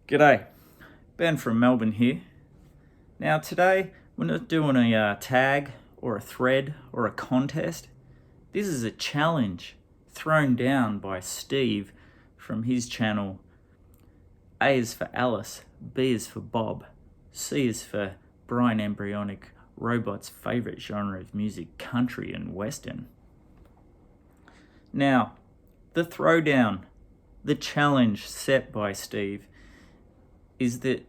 G'day, Ben from Melbourne here. Now today we're not doing a tag or a thread or a contest. This is a challenge thrown down by Steve from his channel. A is for Alice, B is for Bob, C is for Brian Embryonic Robot's favourite genre of music, country and western. Now, the throwdown, the challenge set by Steve is that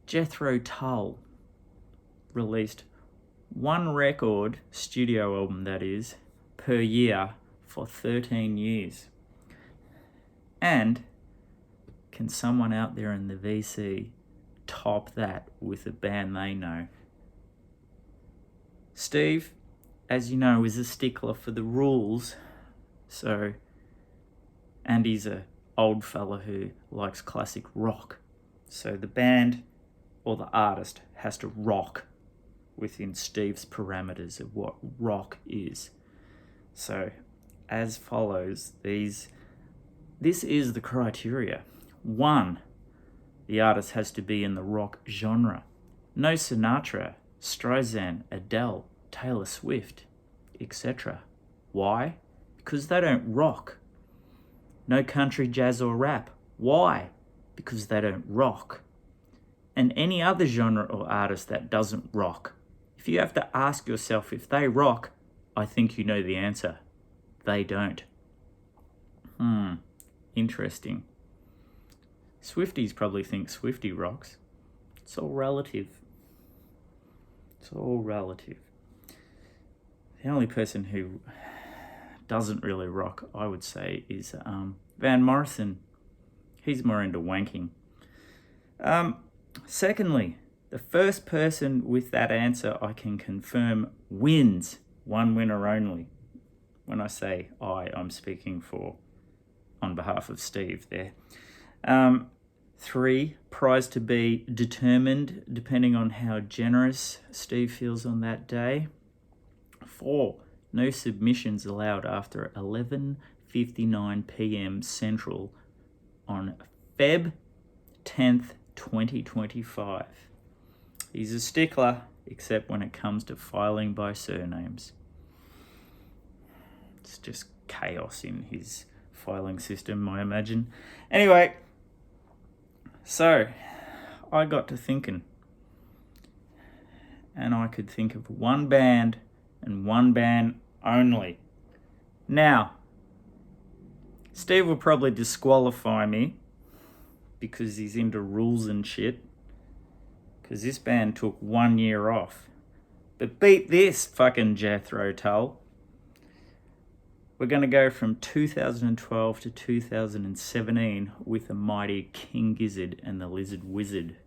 Jethro Tull released one record, studio album that is, per year for 13 years. And can someone out there in the VC top that with a band they know? Steve, as you know, is a stickler for the rules, and he's an old fella who likes classic rock. So the band or the artist has to rock within Steve's parameters of what rock is. So as follows, this is the criteria. 1, the artist has to be in the rock genre. No Sinatra, Streisand, Adele, Taylor Swift, etc. Why? Because they don't rock. No country, jazz or rap. Why? Because they don't rock. And any other genre or artist that doesn't rock. If you have to ask yourself if they rock, I think you know the answer. They don't. Interesting. Swifties probably think Swiftie rocks. It's all relative. It's all relative. The only person who doesn't really rock, I would say, is Van Morrison. He's more into wanking. Secondly, the first person with that answer I can confirm wins. One winner only. When I say I'm speaking on behalf of Steve there. 3, prize to be determined depending on how generous Steve feels on that day. 4, no submissions allowed after 11:59 p.m. Central on Feb 10th, 2025. He's a stickler, except when it comes to filing by surnames. It's just chaos in his filing system, I imagine. Anyway, so I got to thinking, and I could think of one band and one band only. Now, Steve will probably disqualify me because he's into rules and shit, because this band took 1 year off. But beat this, fucking Jethro Tull. We're going to go from 2012 to 2017 with the mighty King Gizzard and the Lizard Wizard.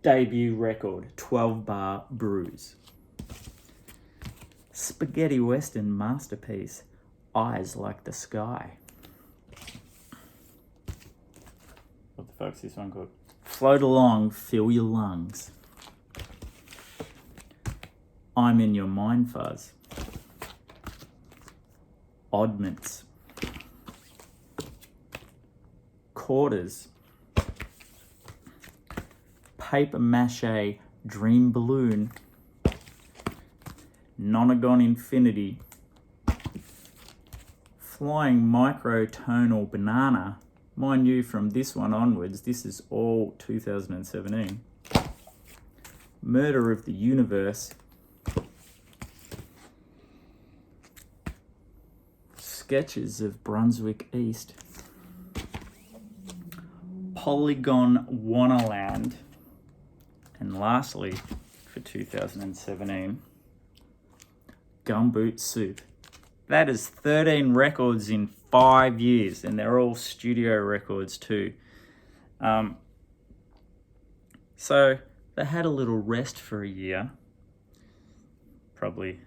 Debut record, 12-bar bruise. Spaghetti Western masterpiece, Eyes Like the Sky. What the fuck's this one called? Float Along, Fill Your Lungs. I'm in Your Mind Fuzz. Oddments. Quarters. Paper Mache Dream Balloon. Nonagon Infinity. Flying Microtonal Banana. Mind you, from this one onwards, this is all 2017. Murder of the Universe. Sketches of Brunswick East. Polygon Wannaland. And lastly, for 2017, Gumboot Soup. That is 13 records in 5 years, and they're all studio records too. So they had a little rest for a year. Probably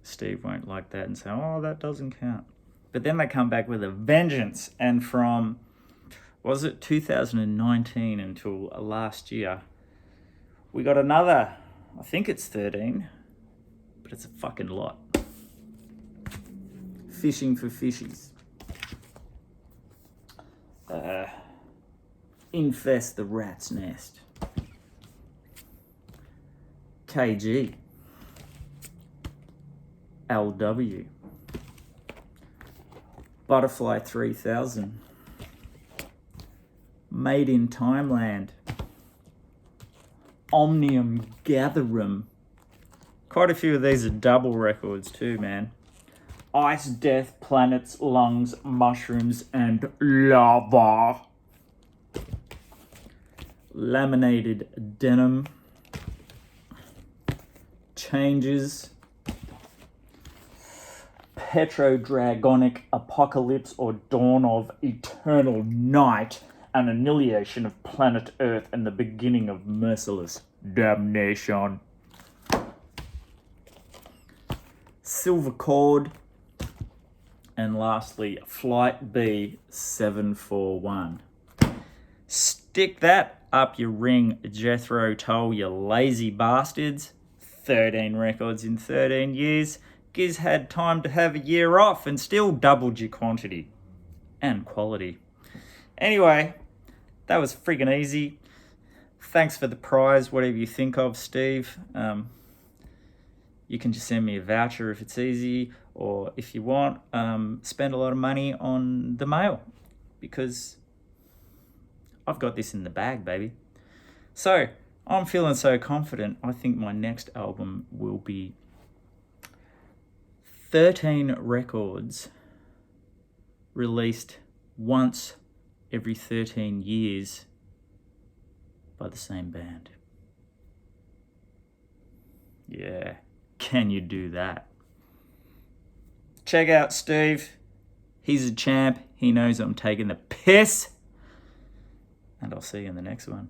Steve won't like that and say, that doesn't count. But then they come back with a vengeance, and from, 2019 until last year, we got another, I think it's 13, but it's a fucking lot. Fishing for fishies. infest the rat's nest. KG. LW. Butterfly 3000. Made in Timeland. Omnium Gatherum. Quite a few of these are double records too, man. Ice, Death, Planets, Lungs, Mushrooms, and Lava. Laminated Denim. Changes. Petrodragonic Apocalypse or Dawn of Eternal Night. An annihilation of planet Earth and the beginning of merciless damnation. Silver Cord. And lastly, Flight B741. Stick that up your ring, Jethro Tull, you lazy bastards. 13 records in 13 years. Giz had time to have a year off and still doubled your quantity and quality. Anyway, that was friggin' easy. Thanks for the prize, whatever you think of, Steve. You can just send me a voucher if it's easy, or if you want, spend a lot of money on the mail, because I've got this in the bag, baby. So, I'm feeling so confident. I think my next album will be 13 records released once every 13 years by the same band. Yeah, can you do that? Check out Steve. He's a champ. He knows I'm taking the piss. And I'll see you in the next one.